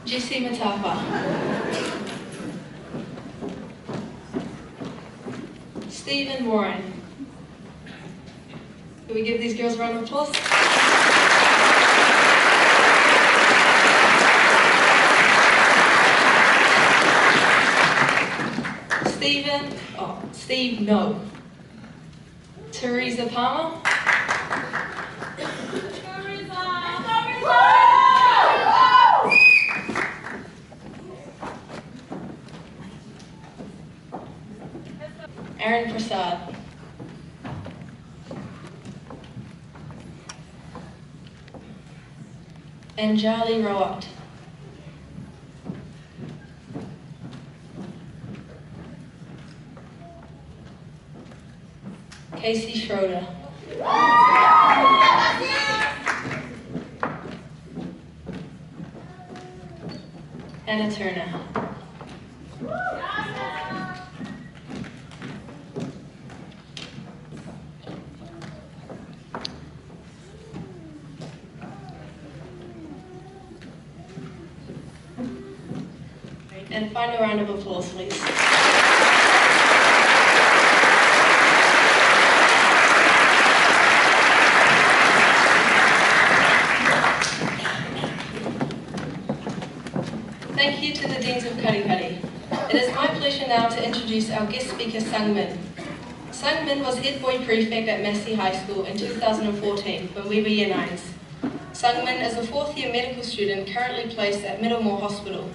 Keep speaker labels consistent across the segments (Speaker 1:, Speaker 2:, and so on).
Speaker 1: Jesse Matapa. Stephen Warren. Can we give these girls a round of applause? Steve No. Teresa Palmer. Aaron Prasad. Anjali Rawat. Casey Schroeder. Hannah Turner. And final round of applause, please. Thank you to the Deans of Karikari. It is my pleasure now to introduce our guest speaker, Sung Min. Sung Min was head boy prefect at Massey High School in 2014 when we were year 9s. Sung Min is a fourth-year medical student currently placed at Middlemore Hospital.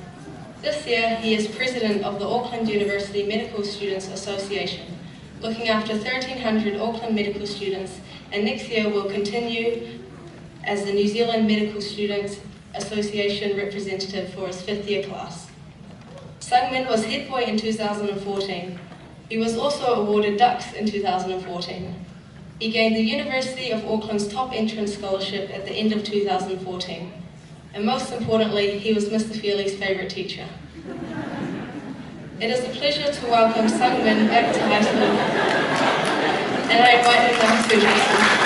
Speaker 1: This year, he is president of the Auckland University Medical Students Association, looking after 1,300 Auckland medical students, and next year will continue as the New Zealand Medical Students Association representative for his 5th year class. Sung Min was head boy in 2014. He was also awarded Dux in 2014. He gained the University of Auckland's top entrance scholarship at the end of 2014. And most importantly, he was Mr. Feely's favourite teacher. It is a pleasure to welcome Sung Min back to high school, and I invite him now to Jason.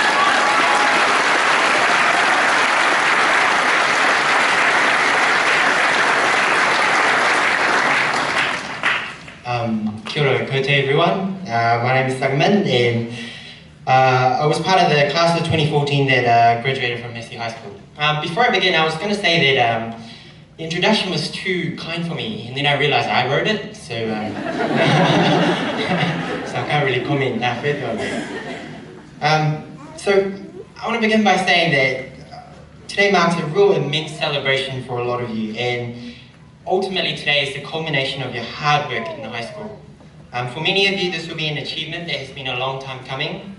Speaker 2: Kia ora koutou everyone. My name is Sung Min, and I was part of the class of 2014 that graduated from Massey High School. Before I begin, I was going to say that the introduction was too kind for me, and then I realised I wrote it, so, so I can't really comment further on that. So I want to begin by saying that today marks a real immense celebration for a lot of you, and ultimately today is the culmination of your hard work in the high school. For many of you, this will be an achievement that has been a long time coming,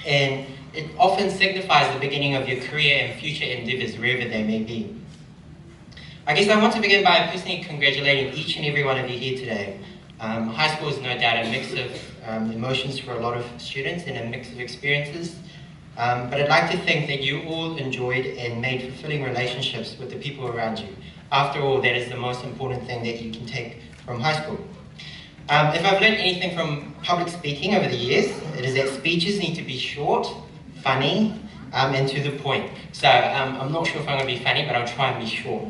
Speaker 2: and it often signifies the beginning of your career and future endeavours, wherever they may be. I guess I want to begin by personally congratulating each and every one of you here today. High school is no doubt a mix of emotions for a lot of students and a mix of experiences, but I'd like to think that you all enjoyed and made fulfilling relationships with the people around you. After all, that is the most important thing that you can take from high school. If I've learned anything from public speaking over the years, it is that speeches need to be short, funny, and to the point. So I'm not sure if I'm going to be funny, but I'll try and be short.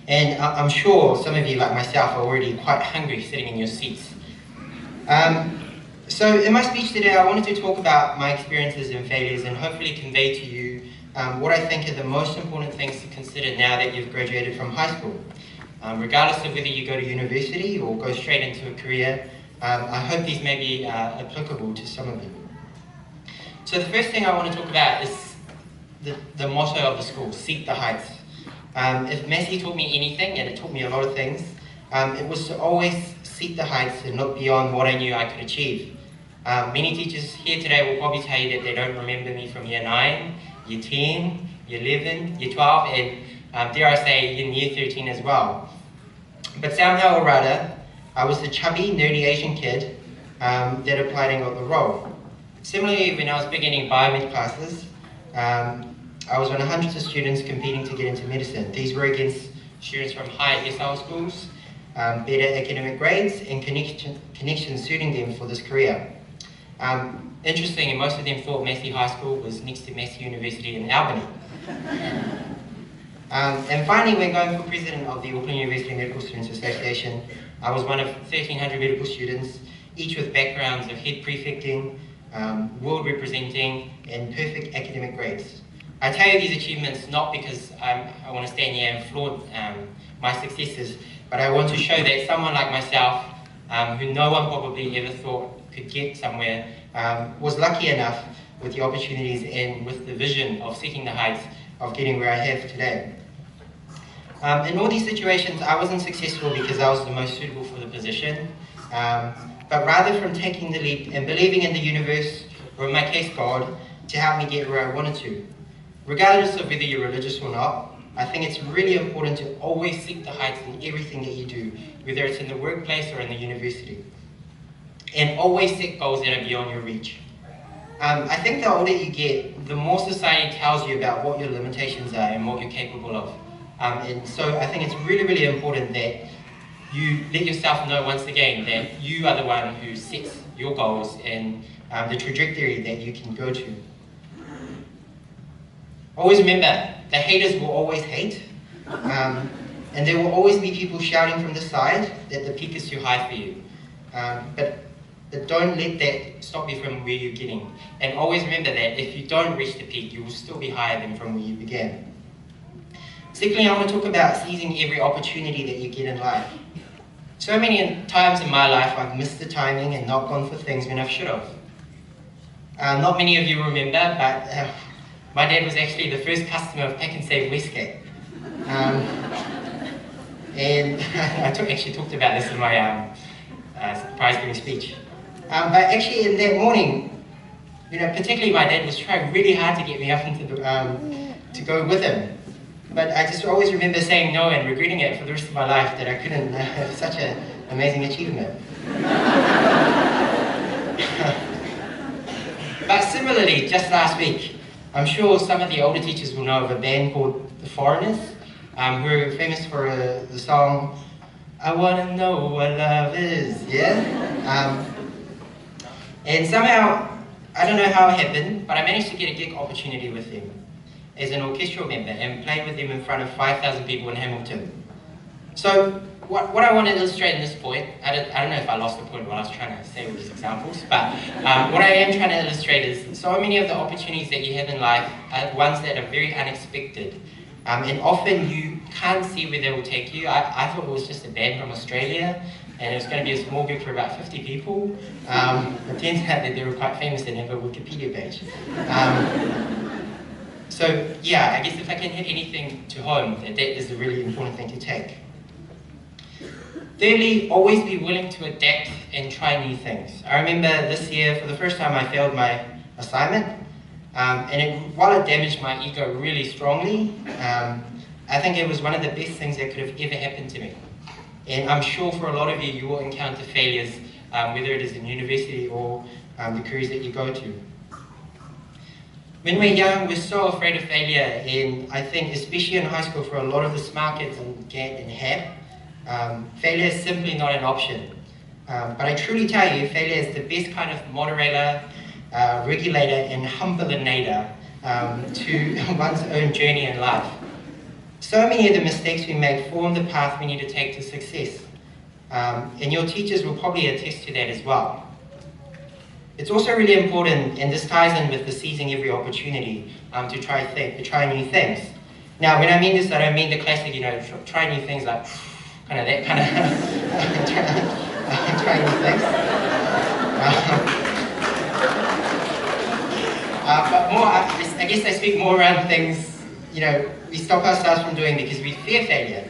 Speaker 2: And I'm sure some of you, like myself, are already quite hungry sitting in your seats. So in my speech today, I wanted to talk about my experiences and failures and hopefully convey to you what I think are the most important things to consider now that you've graduated from high school. Regardless of whether you go to university or go straight into a career, I hope these may be applicable to some of you. So the first thing I want to talk about is the motto of the school, seek the heights. If Massey taught me anything, and it taught me a lot of things, it was to always seek the heights and look beyond what I knew I could achieve. Many teachers here today will probably tell you that they don't remember me from year 9, year 10, year 11, year 12, and dare I say, in year 13 as well. But somehow or other, I was the chubby, nerdy Asian kid that applied and got the role. Similarly, when I was beginning biomed classes, I was one of hundreds of students competing to get into medicine. These were against students from higher SL schools, better academic grades, and connections suiting them for this career. Interesting, and most of them thought Massey High School was next to Massey University in Albany. And finally, when going for president of the Auckland University Medical Students Association, I was one of 1,300 medical students, each with backgrounds of head prefecting, world representing, and perfect academic grades. I tell you these achievements not because I want to stand here and flaunt my successes, but I want to show that someone like myself, who no one probably ever thought could get somewhere, was lucky enough with the opportunities and with the vision of seeking the heights of getting where I have today. In all these situations, I wasn't successful because I was the most suitable for the position, but rather from taking the leap and believing in the universe, or in my case God, to help me get where I wanted to. Regardless of whether you're religious or not, I think it's really important to always seek the heights in everything that you do, whether it's in the workplace or in the university. And always set goals that are beyond your reach. I think the older you get, the more society tells you about what your limitations are and what you're capable of. And so I think it's really, really important that you let yourself know once again that you are the one who sets your goals and the trajectory that you can go to. Always remember, the haters will always hate, and there will always be people shouting from the side that the peak is too high for you. But don't let that stop you from where you're getting. And always remember that if you don't reach the peak, you will still be higher than from where you began. Secondly, I want to talk about seizing every opportunity that you get in life. So many times in my life, I've missed the timing and not gone for things when I should have. Not many of you remember, but my dad was actually the first customer of Pak'nSave Westgate. And I actually talked about this in my prize giving speech. But actually in that morning, particularly my dad was trying really hard to get me up into to go with him. But I just always remember saying no and regretting it for the rest of my life that I couldn't have such an amazing achievement. But similarly, just last week, I'm sure some of the older teachers will know of a band called The Foreigners, who are famous for the song, I Wanna Know What Love Is, yeah? And somehow, I don't know how it happened, but I managed to get a gig opportunity with them as an orchestral member and played with them in front of 5,000 people in Hamilton. So what I want to illustrate in this point, I don't know if I lost the point while I was trying to say all these examples, but what I am trying to illustrate is so many of the opportunities that you have in life are ones that are very unexpected. And often you can't see where they will take you. I thought it was just a band from Australia, and it was going to be a small gig for about 50 people. It turns out that they were quite famous and have a Wikipedia page. So yeah, I guess if I can hit anything to home, that is a really important thing to take. Thirdly, always be willing to adapt and try new things. I remember this year, for the first time, I failed my assignment. While it damaged my ego really strongly, I think it was one of the best things that could have ever happened to me. And I'm sure for a lot of you, you will encounter failures, whether it is in university or the careers that you go to. When we're young, we're so afraid of failure, and I think, especially in high school, for a lot of the smart kids in GAT and HAP, failure is simply not an option. But I truly tell you, failure is the best kind of moderator, regulator, and humbleinator to one's own journey in life. So many of the mistakes we make form the path we need to take to success. And your teachers will probably attest to that as well. It's also really important, and this ties in with the seizing every opportunity, to try new things. Now, when I mean this, I don't mean the classic, try new things like kind of that kind of try new things. But more, I guess I speak more around things, we stop ourselves from doing because we fear failure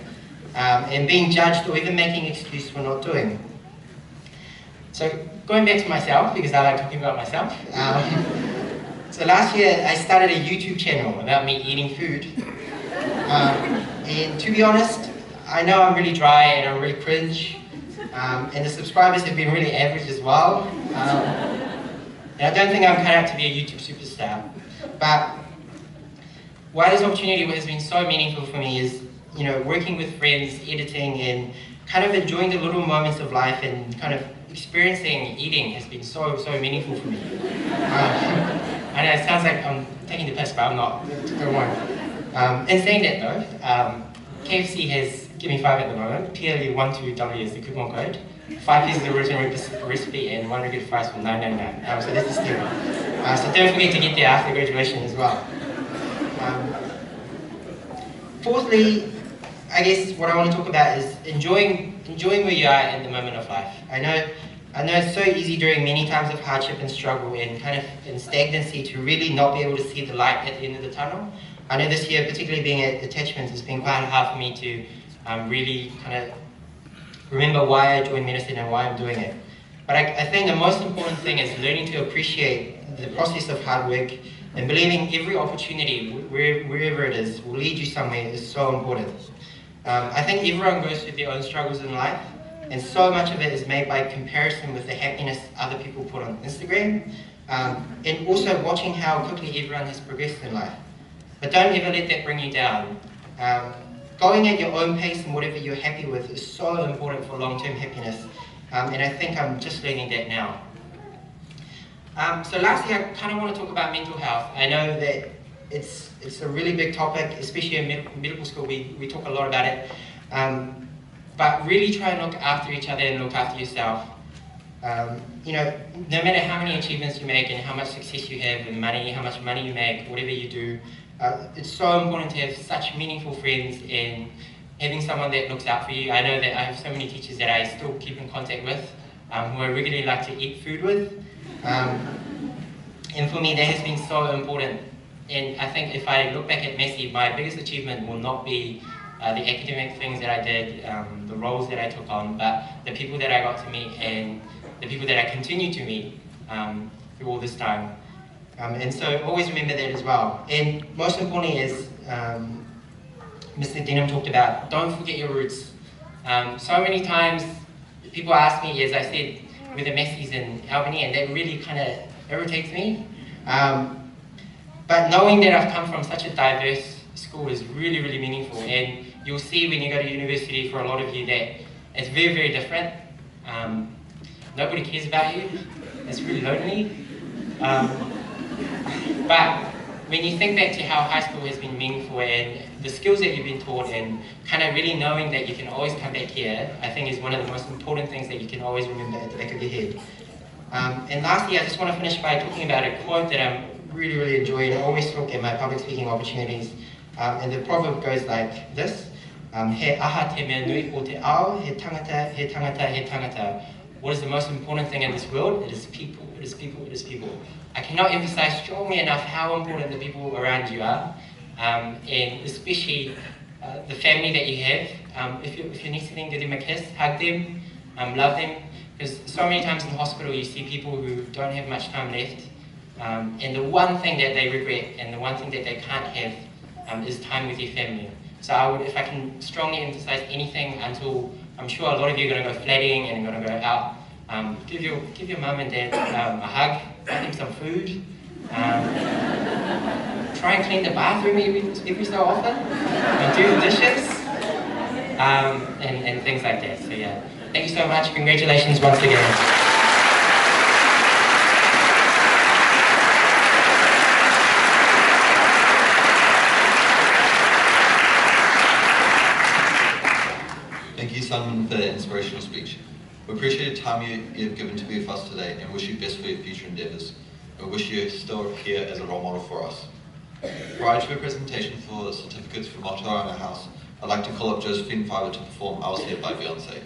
Speaker 2: and being judged or even making excuses for not doing. So going back to myself, because I like talking about myself. So last year I started a YouTube channel about me eating food. And to be honest, I know I'm really dry and I'm really cringe. And the subscribers have been really average as well. And I don't think I'm cut out to be a YouTube superstar. But why this opportunity has been so meaningful for me is, working with friends, editing, and kind of enjoying the little moments of life and kind of experiencing eating has been so meaningful for me. I know it sounds like I'm taking the piss, but I'm not, don't worry. In saying that though, KFC has Give Me 5 at the moment. PLU12W is the coupon code. 5 pieces of original recipe and 1 regular fries for $9.99. So that's the steal. So don't forget to get there after graduation as well. Fourthly, I guess what I want to talk about is enjoying where you are in the moment of life. I know it's so easy during many times of hardship and struggle and kind of in stagnancy to really not be able to see the light at the end of the tunnel. I know this year, particularly being at attachments, has been quite hard for me to really kind of remember why I joined medicine and why I'm doing it. But I think the most important thing is learning to appreciate the process of hard work and believing every opportunity, wherever it is, will lead you somewhere is so important. I think everyone goes through their own struggles in life, and so much of it is made by comparison with the happiness other people put on Instagram, and also watching how quickly everyone has progressed in life. But don't ever let that bring you down. Going at your own pace and whatever you're happy with is so important for long-term happiness, and I think I'm just learning that now. So lastly, I kind of want to talk about mental health. I know that it's a really big topic, especially in medical school, we talk a lot about it. But really try and look after each other and look after yourself. You know, no matter how many achievements you make and how much success you have and money, how much money you make, whatever you do, it's so important to have such meaningful friends and having someone that looks out for you. I know that I have so many teachers that I still keep in contact with, who I regularly like to eat food with. And for me, that has been so important. And I think if I look back at Massey, my biggest achievement will not be the academic things that I did, the roles that I took on, but the people that I got to meet and the people that I continue to meet through all this time. And so always remember that as well. And most importantly, as Mr. Denham talked about, don't forget your roots. So many times people ask me, as I said, with the Masseys in Albany, and that really kind of irritates me. But knowing that I've come from such a diverse school is really, really meaningful. And you'll see when you go to university, for a lot of you, that it's very, very different. Nobody cares about you. It's really lonely. But when you think back to how high school has been meaningful and the skills that you've been taught and kind of really knowing that you can always come back here, I think is one of the most important things that you can always remember at the back of your head. And lastly, I just want to finish by talking about a quote that I'm really, really enjoying. I always talk at my public speaking opportunities. And the proverb goes like this: He aha te mea nui o te ao, he tangata, he tangata, he tangata. What is the most important thing in this world? It is people, it is people, it is people. I cannot emphasize strongly enough how important the people around you are, and especially the family that you have. If you need something, give them a kiss, hug them, love them, because so many times in the hospital you see people who don't have much time left, and the one thing that they regret and the one thing that they can't have is time with your family. So I would, if I can strongly emphasize anything, until I'm sure a lot of you are going to go flatting and going to go out, give your mum and dad a hug, buy them some food, try and clean the bathroom every so often, and do the dishes, and things like that. So yeah, thank you so much. Congratulations once again.
Speaker 3: Thank you, Sangmin, for that inspirational speech. We appreciate the time you've given to be with us today and wish you best for your future endeavours. We wish you still here as a role model for us. Prior to the presentation for the certificates from Aotearoa House, I'd like to call up Josephine Fiver to perform I Was Here by Beyonce.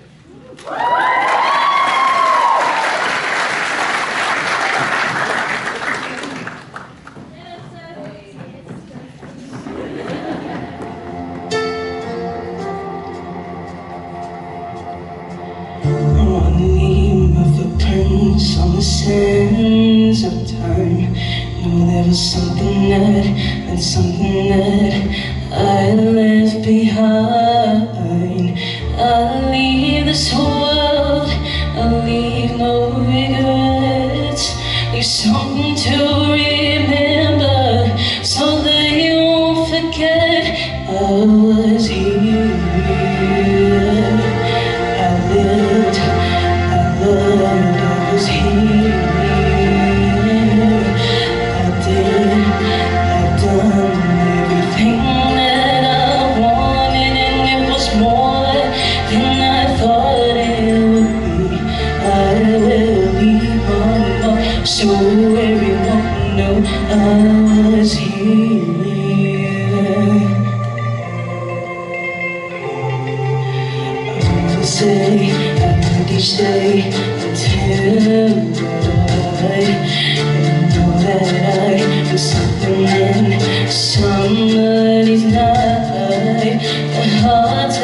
Speaker 4: On the sands of time, no, there was something that I left behind. I'll leave this world, I'll leave no regrets, leave something to remember, so that you won't forget I was here. I lived, I loved. was here. I will say, I would each day until I know that I was something in somebody's life. The hearts I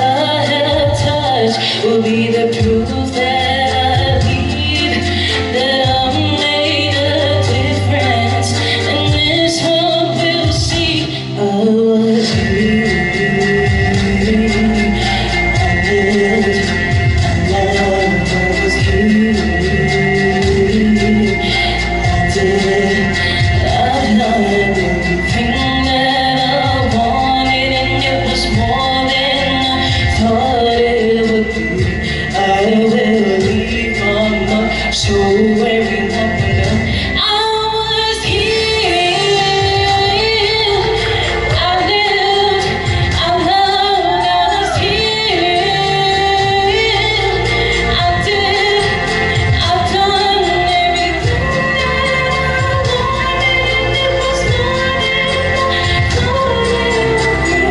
Speaker 4: have touched will be the proof that I leave, that I made a difference, and this world will see I was here. So everyone will know I was here. I lived, I loved, I was here. I did, I've done everything that I wanted, and it was more than I thought it would be.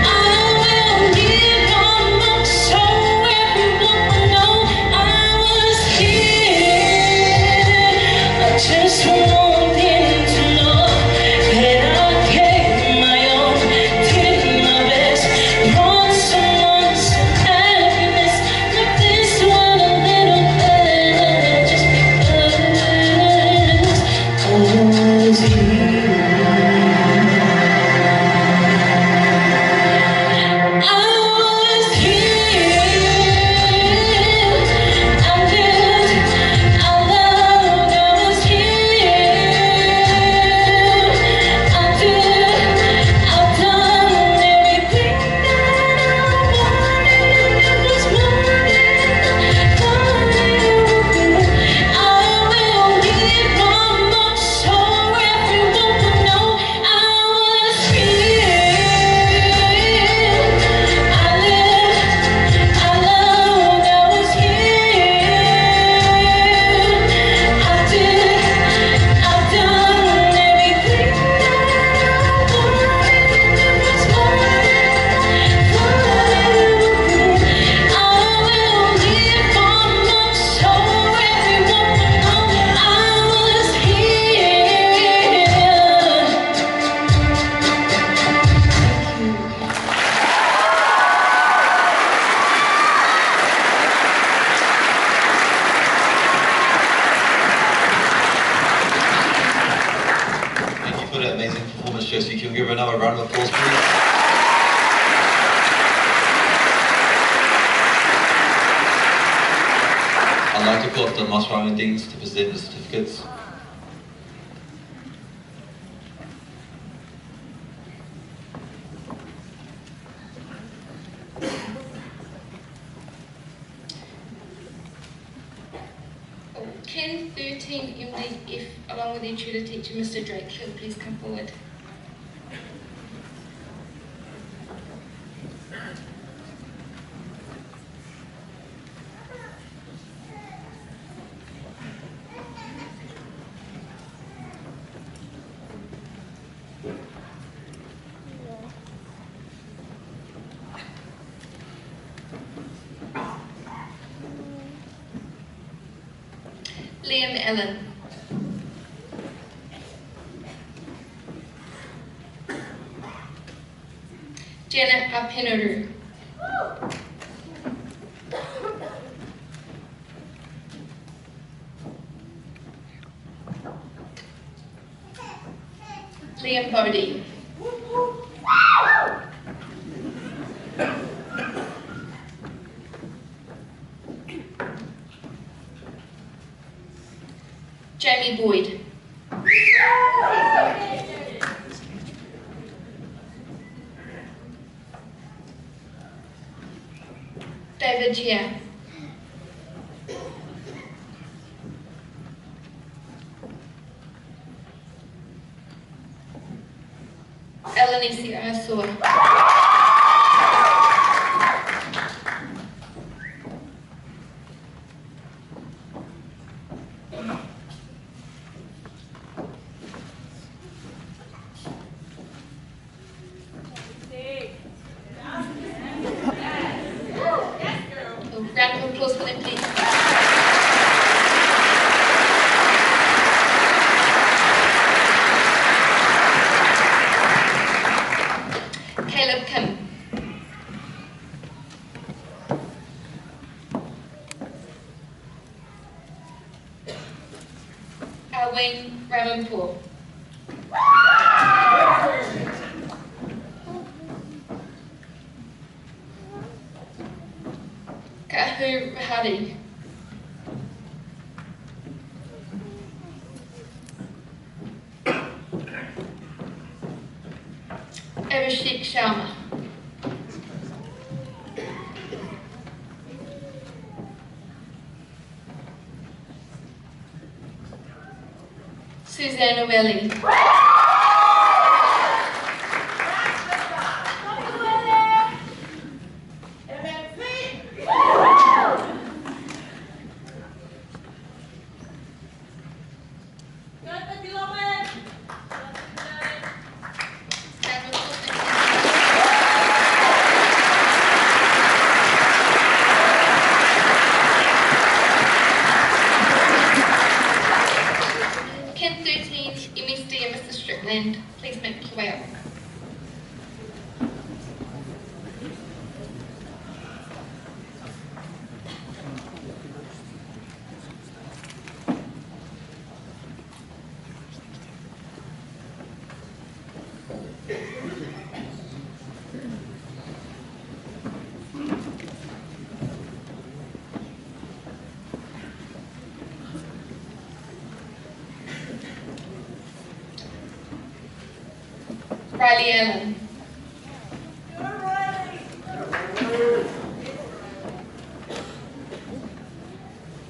Speaker 4: I will give all my soul, everyone will know I was here. I just want them to know that I gave my all, did my best, brought someone some happiness, make this world a little better, just because I was here. I was here. I lived, I loved, I was here. I did, I've done everything that I wanted, and it was more than I thought it would be. I will give all my soul, everyone will know I was here. I lived, I loved, I was here. I did, I've done everything that I wanted, and it was more than I thought it would be. I will give all my soul, everyone will know I was
Speaker 3: Thank you for that amazing performance, Josie. Can we give her another round of applause, please? I'd like to call up the Master and Deans to present the certificates.
Speaker 1: Ken 13 MDF, along with their tutor teacher, Mr. Drake Hill, please come forward. Liam Allen. Janet Apenoru. Liam Bodie. Jamie Boyd. David Chia. Elenisi Asua. Abhishek Sharma. Suzanne Welly. Kin 13, MSD and Mr. Strickland, please make your way up. Riley Allen.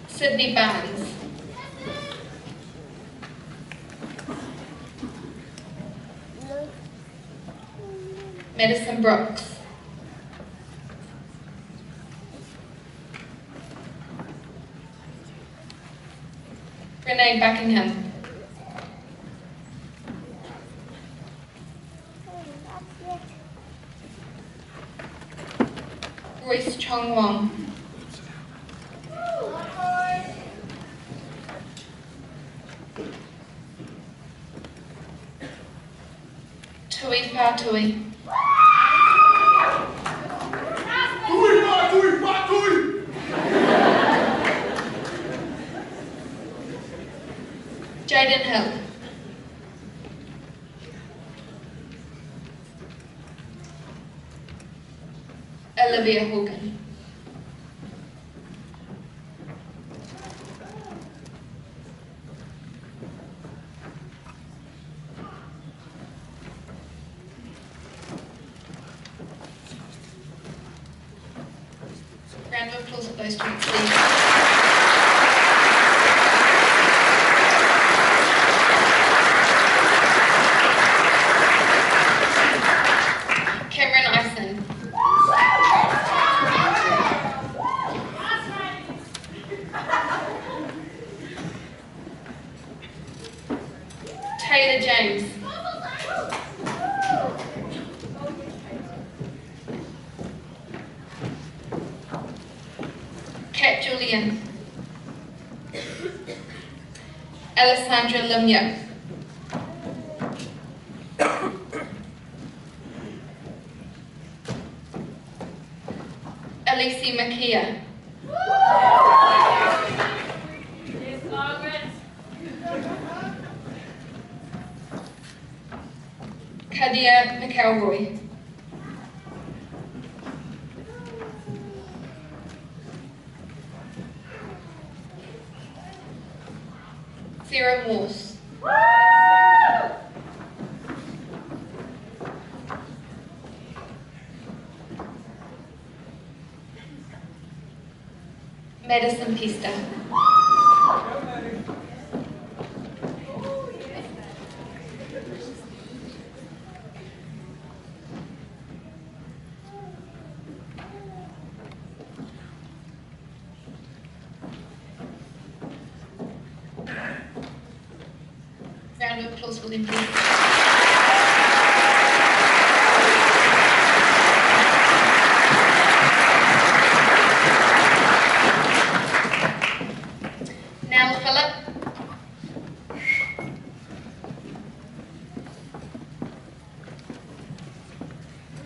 Speaker 1: Sydney Barnes. Madison Brooks. Renee Buckingham. Royce Chong Wong. Tui Patui. Jaden Hill. Olivia Hogan. Round of applause for those students, please. Cameron Ison. Taylor James. Kat Julian. Alessandra Limya. Alicia Makia. Kadia McElroy. Sarah Morse. Madison Pista. Round of applause for them, please. Nell Phillip.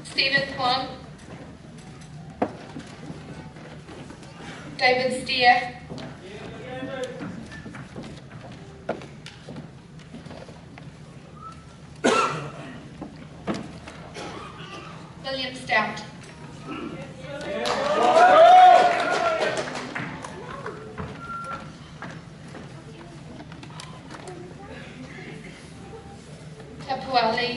Speaker 1: Stephen Kwan. David Steer. William Stout. Tapuali.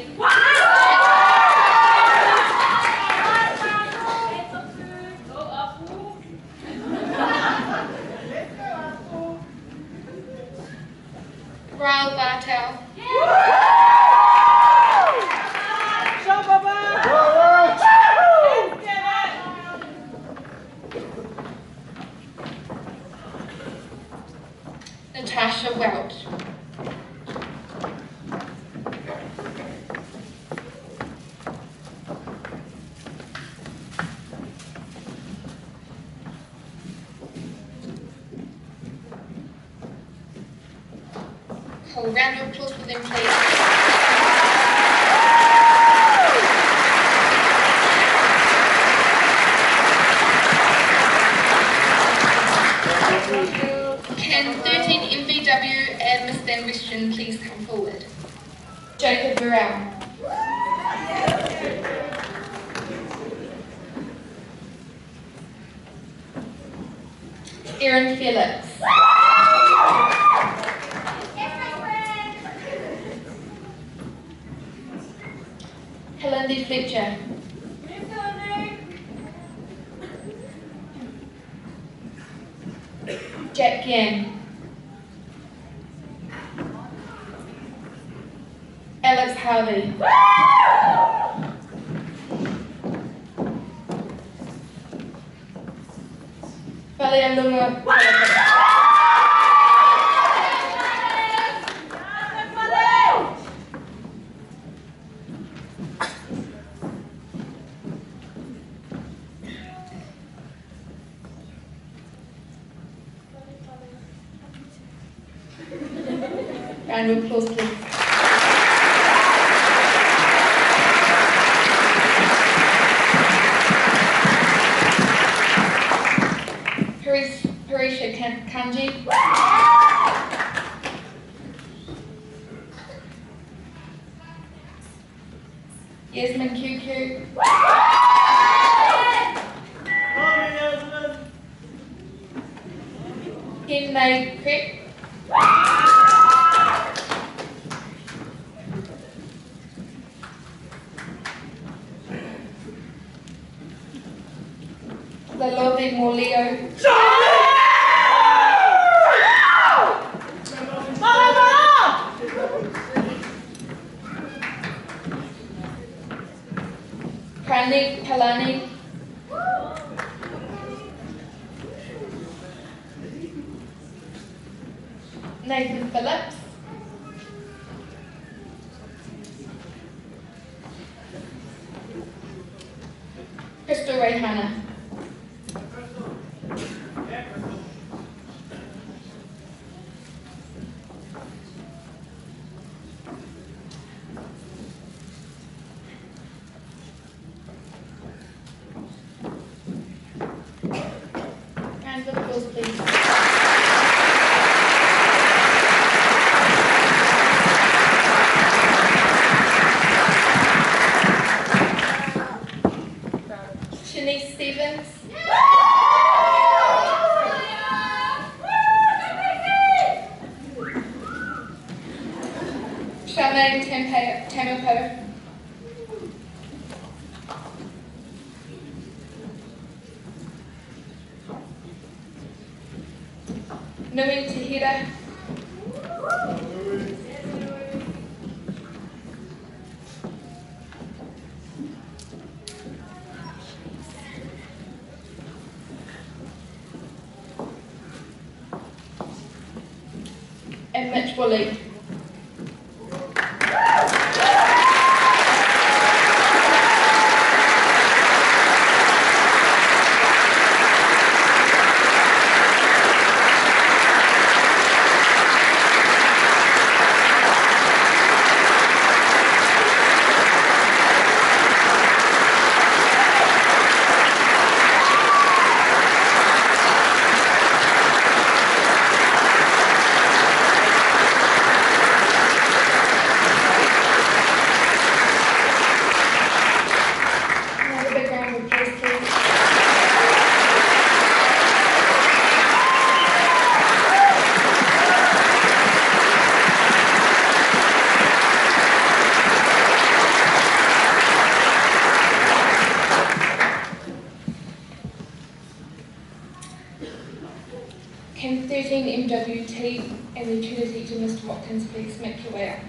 Speaker 1: So a round of applause for them, please. Can 13 MVW and Miss Dan Western please come forward? Jacob Burrell. Erin Felix. Helen Fletcher. Jack Yan. Alex Harvey. Valia Lunga. Round of applause, please. Parisha Kanji. Yasmin QQ. Kim Nay Crick. Lalode Morleo. Pranik Kalani. Nathan Phillips. Crystal Rayhana. Round of applause, please. Shanice Stevens. Charmaine Tamapo. Nui Tahira. And Mitch Woolley. Another big round of applause, please. Can 13 MWT and the tutor teacher, Mr. Watkins, please make your way up?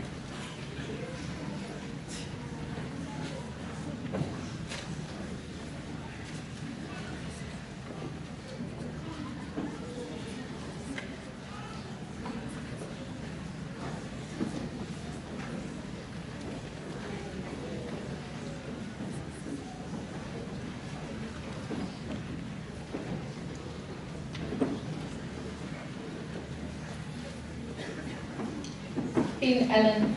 Speaker 1: Ben Allen.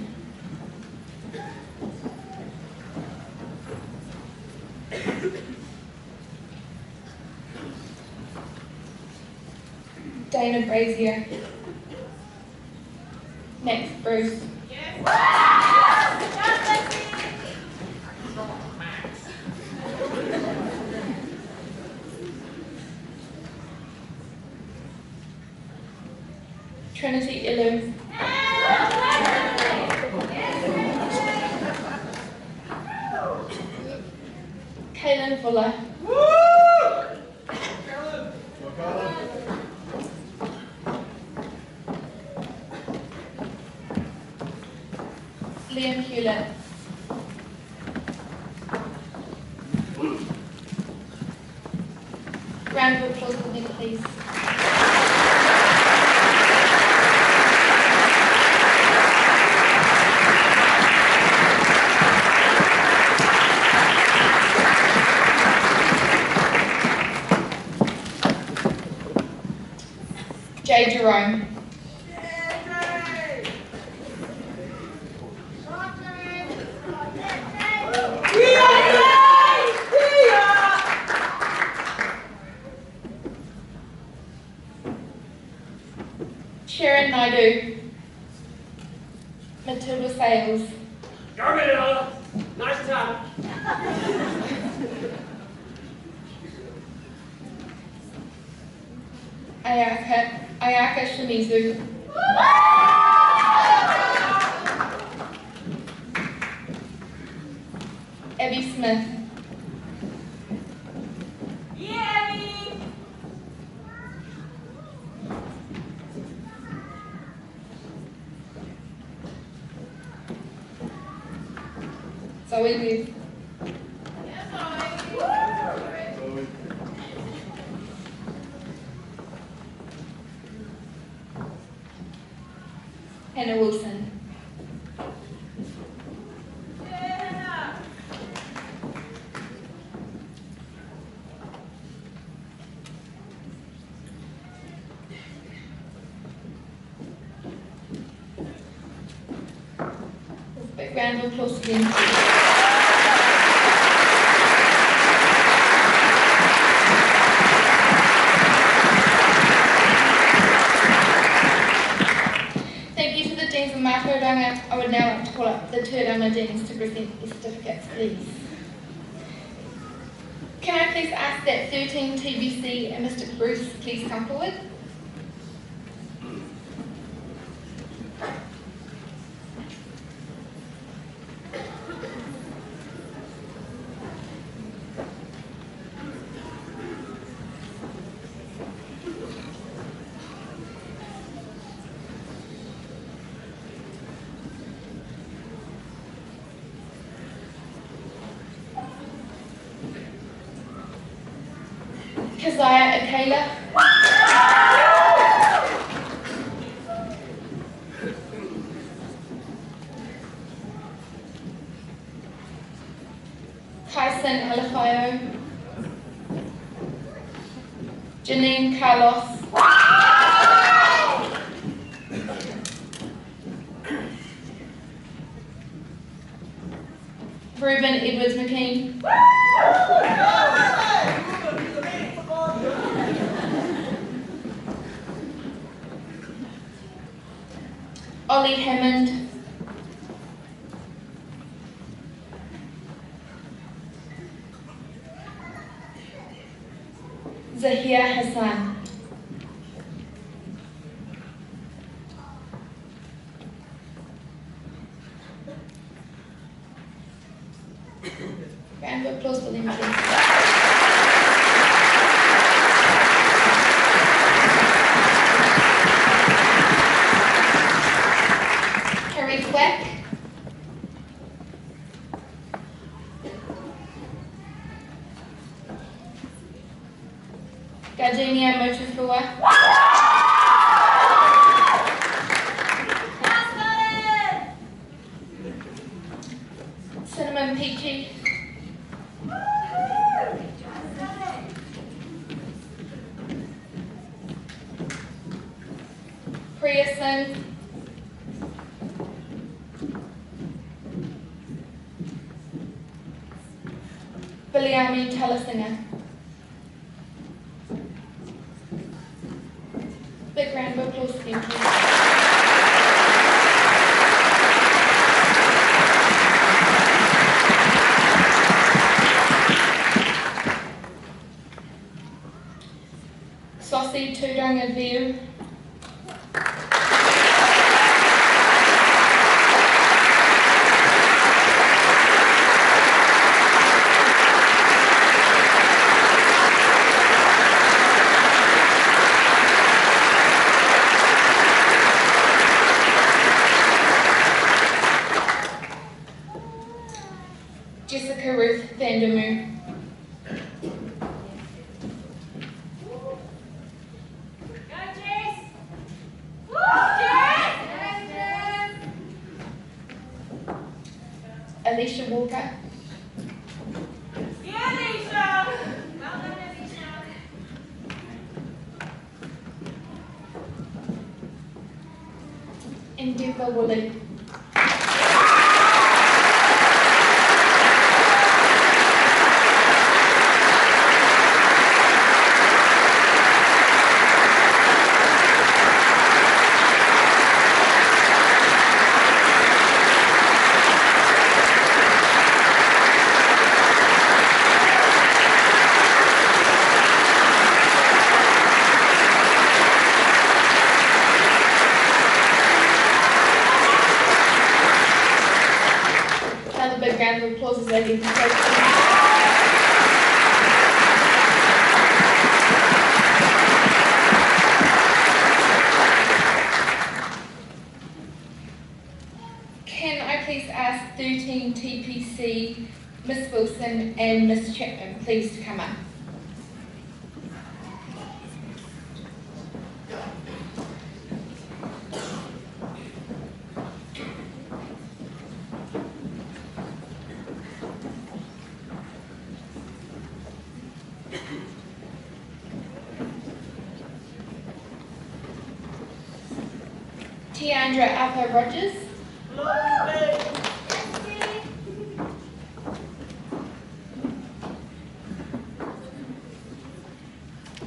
Speaker 1: Dana Brazier. Max Bruce. Trinity Illu. Kaylin Fuller. Liam Hewlett. Round of applause for me, please. Jay Jerome. Sharon Naidu. Matilda Sales.
Speaker 5: Nice time.
Speaker 1: Ayaka Shimizu. Abby Smith. Zoe Liv. Hannah Wilson. Big round of applause again. Thank you to the Deans of Makauranga. I would now like to call up the Tūranga Deans to present their certificates, please. Can I please ask that 13 TBC and Mr. Bruce please come forward? Keziah Akela. Tyson Alafayo. Janine Carlos. Ruben Edwards McKean. Ollie Hammond. Zahia Hassan. Round of applause for them, please. Harry Quack. Gardenia Motofua. Cinnamon Peachy. Priya Singh.
Speaker 5: Biliami Talasinger. Big round of applause for them, please. Saucy Tudanga View. Jessica Ruth Vandermeer. Alicia Walker. Endeavour Woolley. Another big round of applause as they leave the stage. Can I please ask 13 TPC, Miss Wilson and Miss Chapman, please to come up. Tiandra Upper Rogers.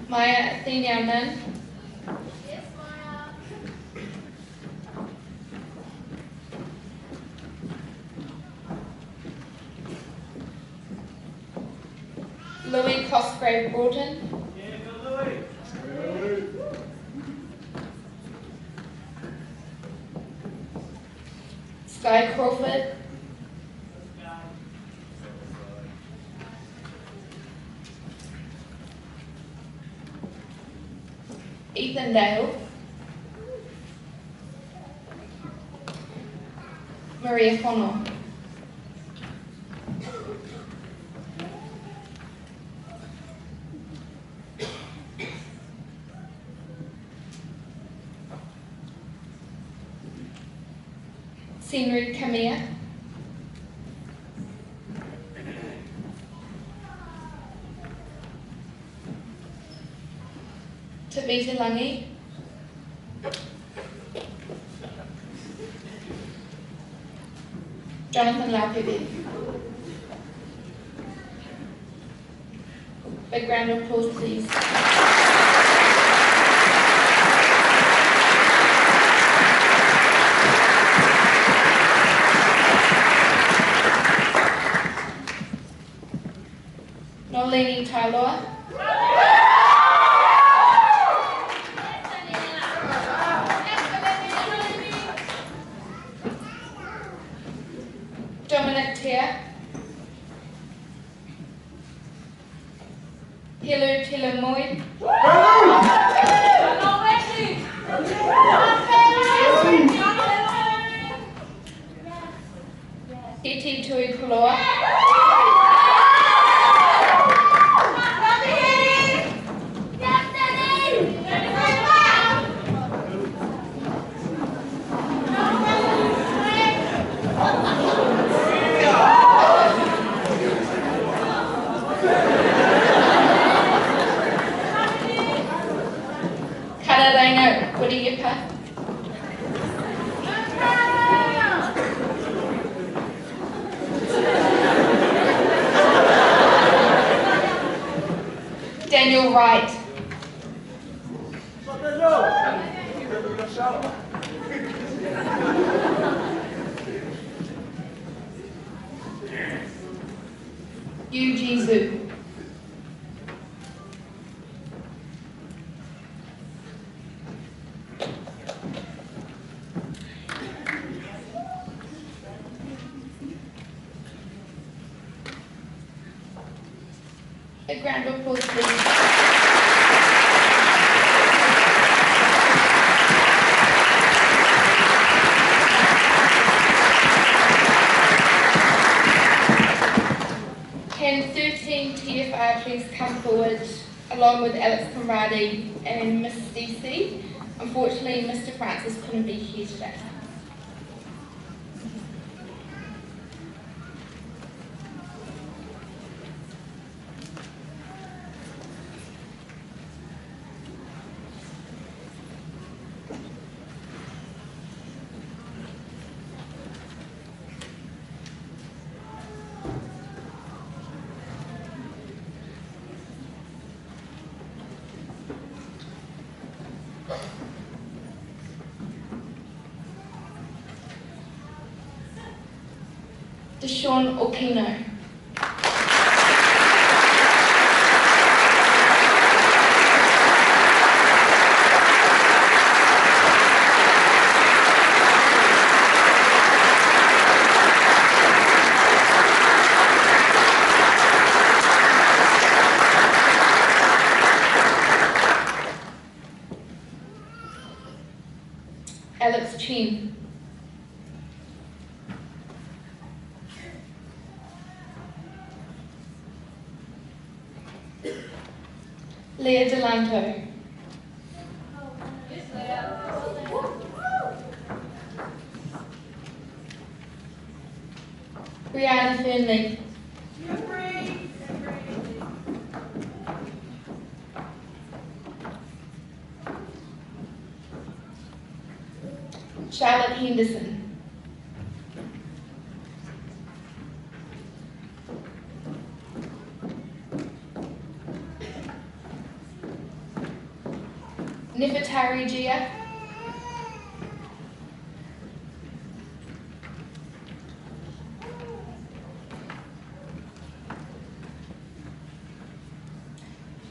Speaker 5: Maya Athena Nunn. Louis Cosgrave Broughton. Sky Crawford. Ethan Dale. Maria Connell. Senri Kamea. Tabitha Langi. Jonathan Laupebi. Big round of applause, please. Nolini Tailoa. Dominic Tia. Hilu Tilamoy. Iti Tui Kuloa. Kararaina Wadiyipa. your right. Yu Jizu. A grand applause, please. Can 13 TFR please come forward along with Alex Conradi and Miss DC? Unfortunately, Mr. Francis couldn't be here today. Deshaun Okino. Alex Chin. Leah Delanto. Brianna Fernley. Charlotte Henderson. Nefertari Gia.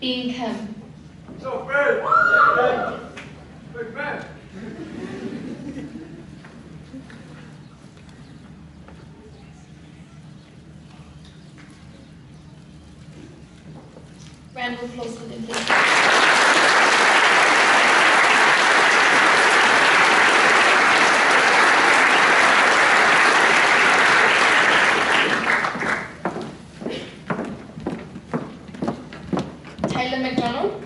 Speaker 5: Ian Kim.
Speaker 6: So, Fred! Big man!
Speaker 5: Round of applause for them, please. Taylor McDonald.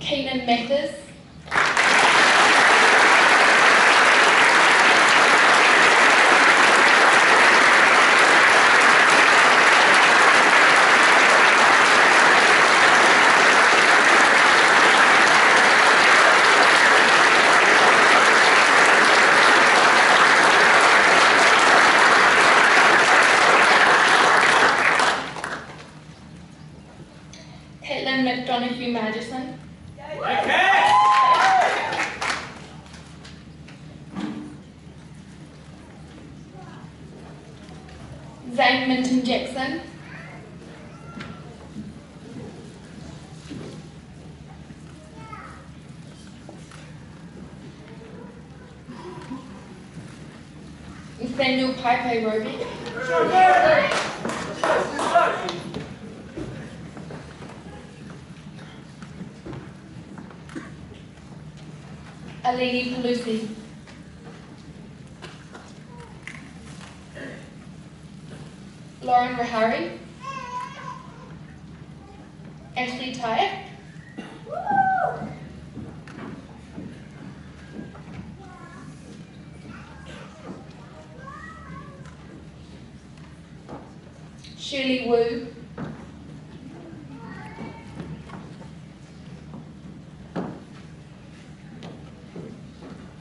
Speaker 5: Keenan Mathers. Caitlin McDonoghue Madison. Zane Minton Jackson. Nathaniel Pipe Roby. Alini Pelusi. Lauren Rahari. Ashley Tyack. Shirley Wu,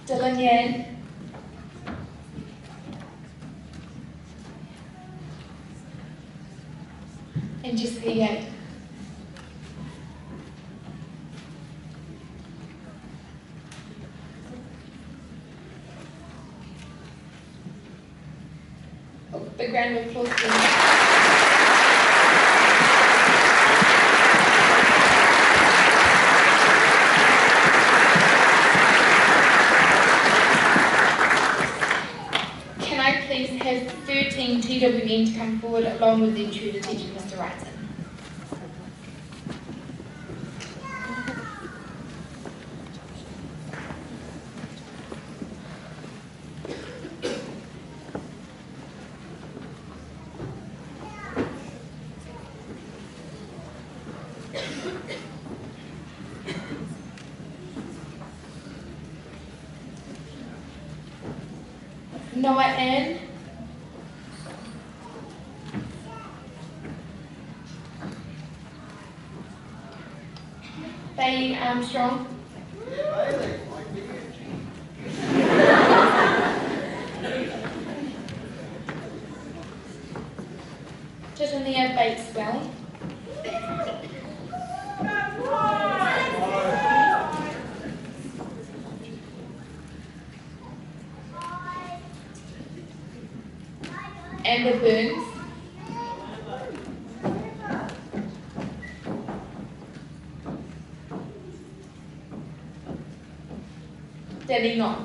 Speaker 5: Dylan Yan, and Jessica Yang. Big round of applause for them. Can I please have 13 TWN to come forward along with their tutor teacher, Mr. Wrighton? Noah Ann, Bailey Armstrong, Titania Bateswell, Amber Burns, Danny Knox,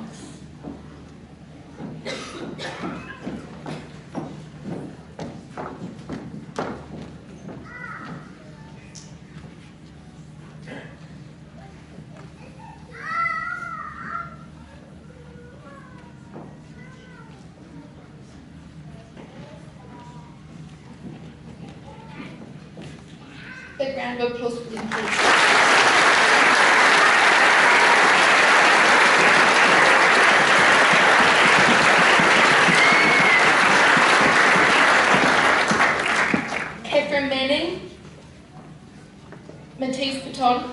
Speaker 5: big round of applause for them, please. Catherine Manning, Matisse Patton,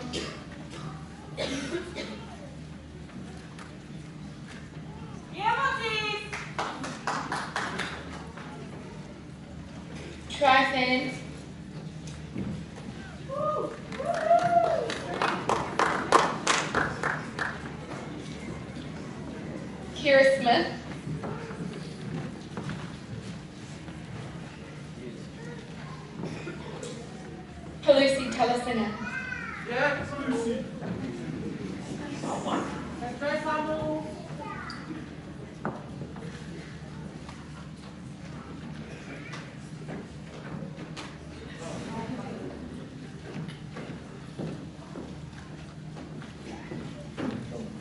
Speaker 5: Tri-Fan, Kira Smith, Pelusi Talasina,
Speaker 6: Yes, Lucy.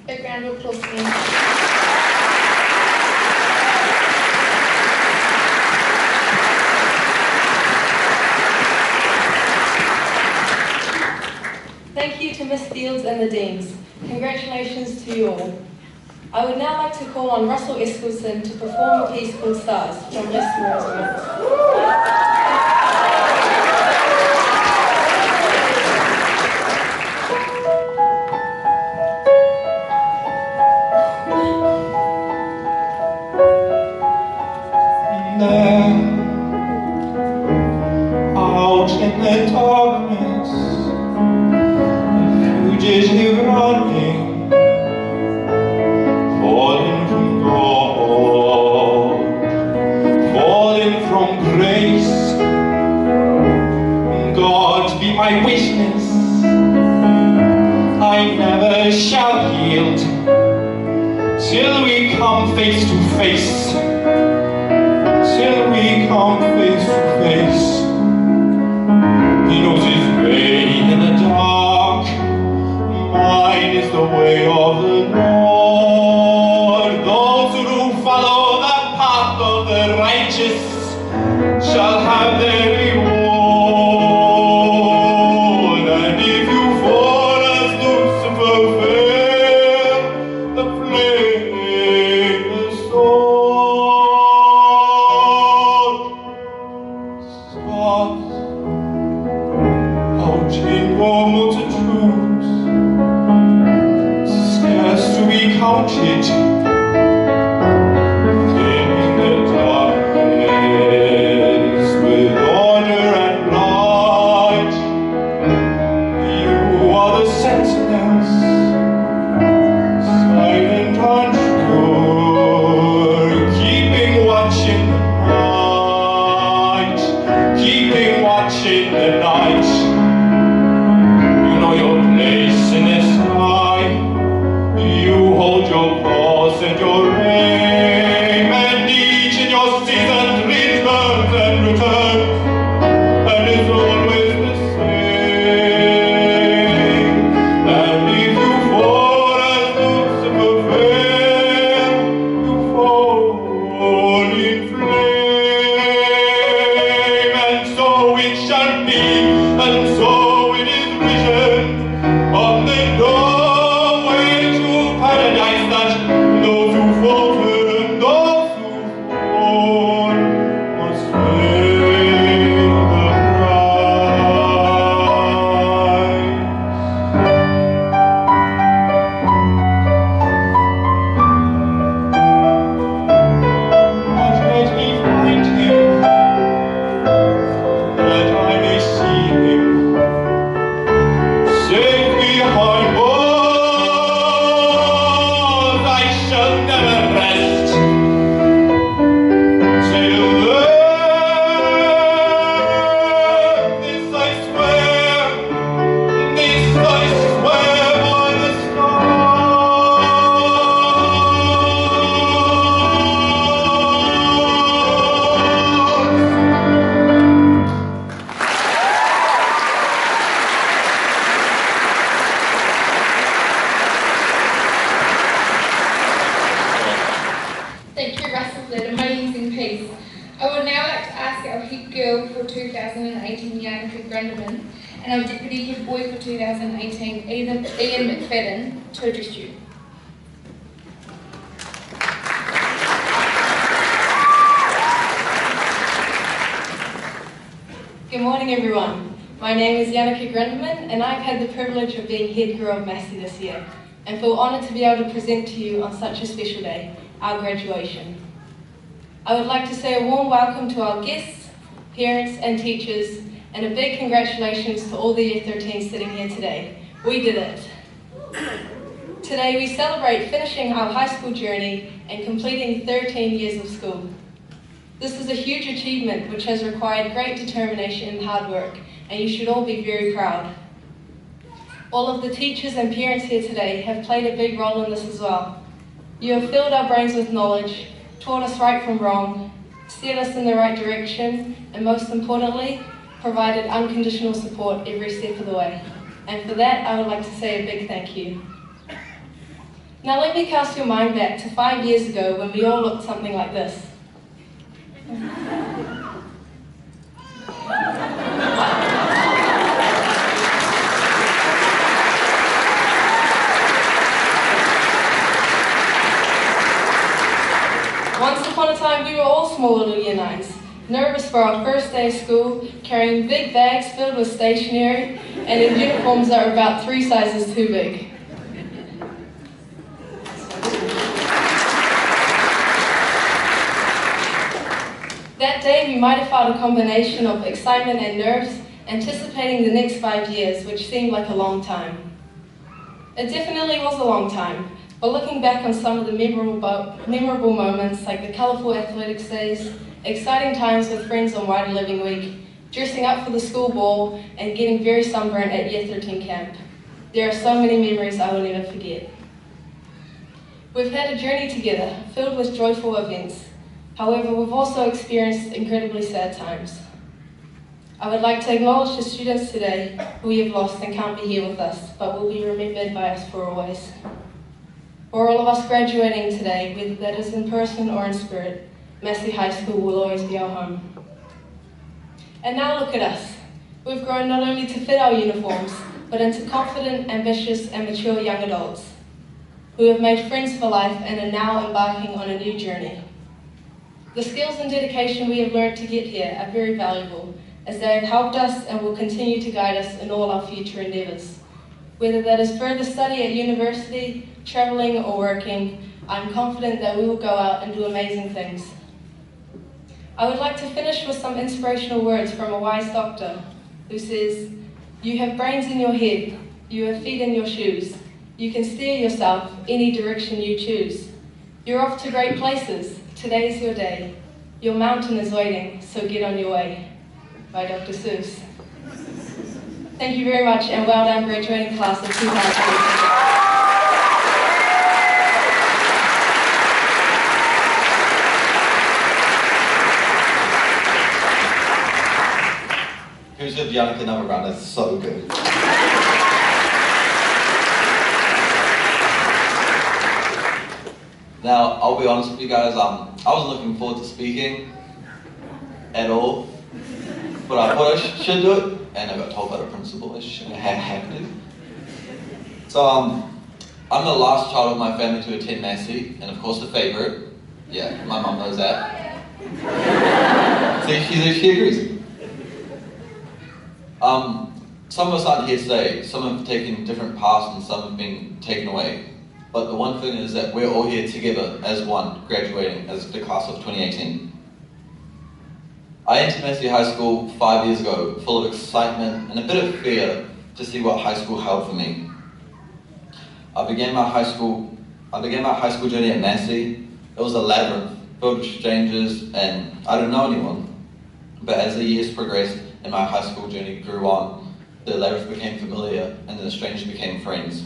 Speaker 5: big round of applause for them.
Speaker 1: Thank you to Miss Fields and the Deans. Congratulations to you all. I would now like to call on Russell Eskelson to perform a piece called Stars from Les Moore's work.
Speaker 7: There, out in the darkness, a fugitive running, falling from God, falling from grace. God be my witness, I never shall yield till we come face to face. Till we come face to face. He knows his way in the dark. Mine is the way of the Lord. Those who follow the path of the righteous shall have their reward. And if you fall as Lucifer fell, the flame, the sword,
Speaker 5: Thank you, Russell, for that amazing piece. I would now like to ask our head girl for 2018, Yannicka Grundeman, and our deputy head boy for 2018, Ian McFadden, to address you.
Speaker 1: Good morning, everyone. My name is Yannicka Grundeman, and I've had the privilege of being head girl of Massey this year, and feel honoured to be able to present to you on such a special day, our graduation. I would like to say a warm welcome to our guests, parents and teachers, and a big congratulations to all the Year 13s sitting here today. We did it. Today we celebrate finishing our high school journey and completing 13 years of school. This is a huge achievement which has required great determination and hard work, and you should all be very proud. All of the teachers and parents here today have played a big role in this as well. You have filled our brains with knowledge, taught us right from wrong, steered us in the right direction, and most importantly, provided unconditional support every step of the way. And for that, I would like to say a big thank you. Now let me cast your mind back to 5 years ago when we all looked something like this. Once upon a time, we were all small little Year 9s, nervous for our first day of school, carrying big bags filled with stationery, and in uniforms that were about 3 sizes too big. That day, we might have felt a combination of excitement and nerves, anticipating the next 5 years, which seemed like a long time. It definitely was a long time, but looking back on some of the memorable moments, like the colourful athletics days, exciting times with friends on Wider Living Week, dressing up for the school ball, and getting very sunburnt at Year 13 camp. There are so many memories I will never forget. We've had a journey together, filled with joyful events. However, we've also experienced incredibly sad times. I would like to acknowledge the students today who we have lost and can't be here with us, but will be remembered by us for always. For all of us graduating today, whether that is in person or in spirit, Massey High School will always be our home. And now look at us. We've grown not only to fit our uniforms, but into confident, ambitious, and mature young adults who have made friends for life and are now embarking on a new journey. The skills and dedication we have learned to get here are very valuable, as they have helped us and will continue to guide us in all our future endeavours. Whether that is further study at university, travelling or working, I'm confident that we will go out and do amazing things. I would like to finish with some inspirational words from a wise doctor who says, "You have brains in your head, you have feet in your shoes, you can steer yourself any direction you choose. You're off to great places, today's your day. Your mountain is waiting, so get on your way." By Dr. Seuss. Thank you very much, and well done, graduating class of 2018.
Speaker 3: Who said Yannicka another round? That's so good. Now, I'll be honest with you guys, I wasn't looking forward to speaking at all, but I thought I should do it, and I got told by the principal I have to. So, I'm the last child of my family to attend Massey, and of course the favourite. Yeah, my mum knows that. See, she agrees. Some of us aren't here today. Some have taken different paths and some have been taken away. But the one thing is that we're all here together as one, graduating as the class of 2018. I entered Massey High School 5 years ago, full of excitement and a bit of fear to see what high school held for me. I began my high school journey at Massey. It was a labyrinth, filled with strangers, and I didn't know anyone. But as the years progressed and my high school journey grew on, the labyrinth became familiar and the strangers became friends.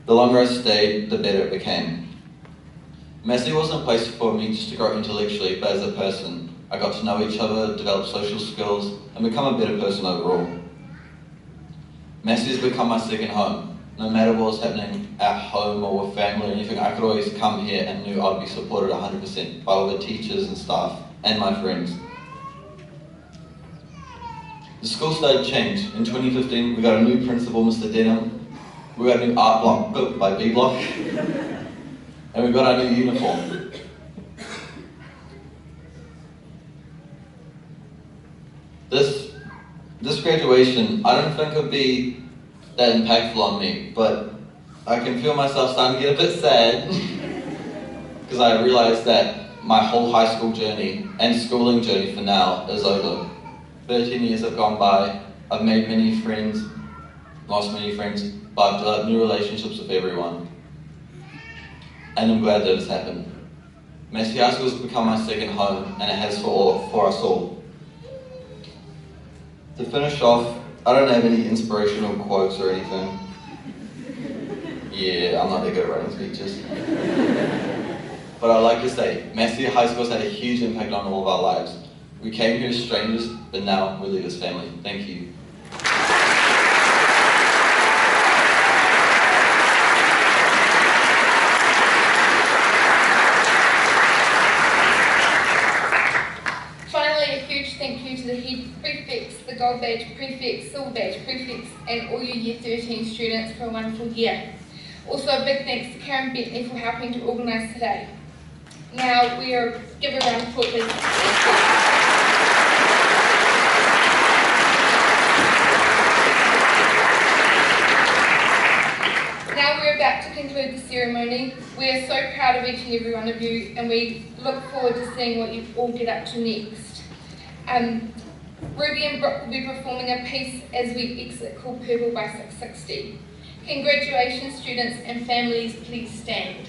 Speaker 3: The longer I stayed, the better it became. Massey wasn't a place for me just to grow intellectually, but as a person. I got to know each other, develop social skills, and become a better person overall. Massey has become my second home. no matter what was happening at home or with family or anything, I could always come here and knew I'd be supported 100% by all the teachers and staff and my friends. The school started to change. In 2015, we got a new principal, Mr. Denham. We got a new art block built by B Block. And we got our new uniform. This graduation, I don't think would be that impactful on me, but I can feel myself starting to get a bit sad because I realized that my whole high school journey and schooling journey for now is over. 13 years have gone by, I've made many friends, lost many friends, but I've developed new relationships with everyone. And I'm glad that it's happened. Massey High School has become my second home, and it has for us all. To finish off, I don't have any inspirational quotes or anything. Yeah, I'm not that good at writing speeches. But I'd like to say, Massey High School has had a huge impact on all of our lives. We came here as strangers, but now we live as family. Thank you.
Speaker 5: Finally, a huge thank you to the head prefects, the gold badge prefects, silver badge prefects, and all your Year 13 students for a wonderful year. Also, a big thanks to Karen Bentley for helping to organise today. Now, we are give a round of applause, please. Now we're about to conclude the ceremony. We are so proud of each and every one of you, and we look forward to seeing what you all get up to next. Ruby and Brooke will be performing a piece as we exit called Purple by 660. Congratulations, students and families, please stand.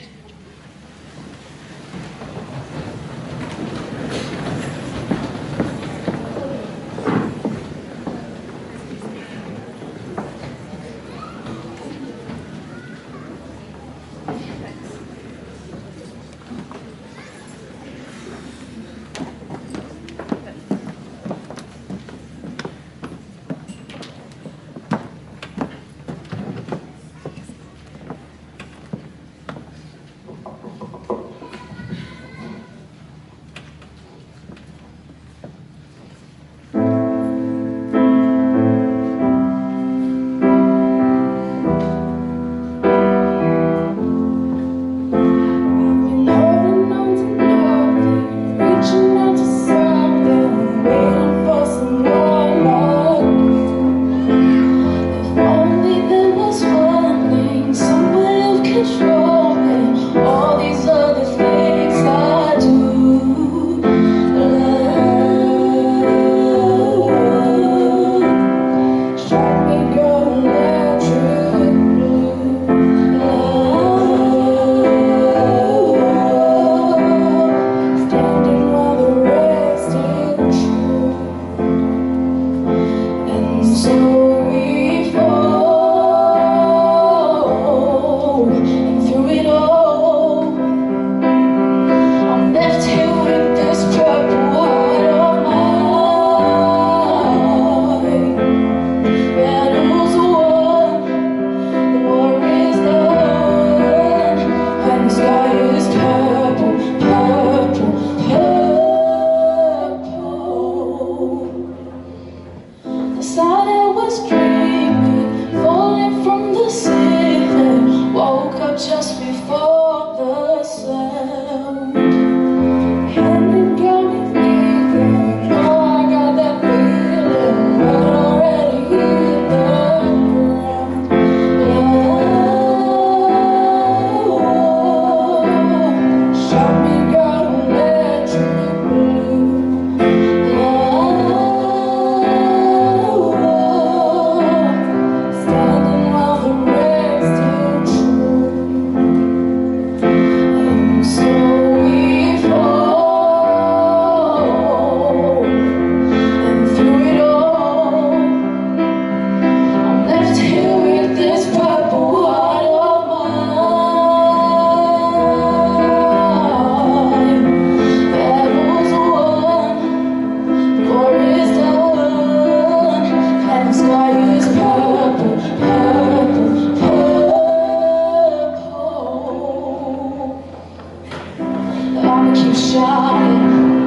Speaker 4: keep shining,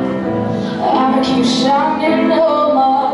Speaker 4: I keep shining, oh my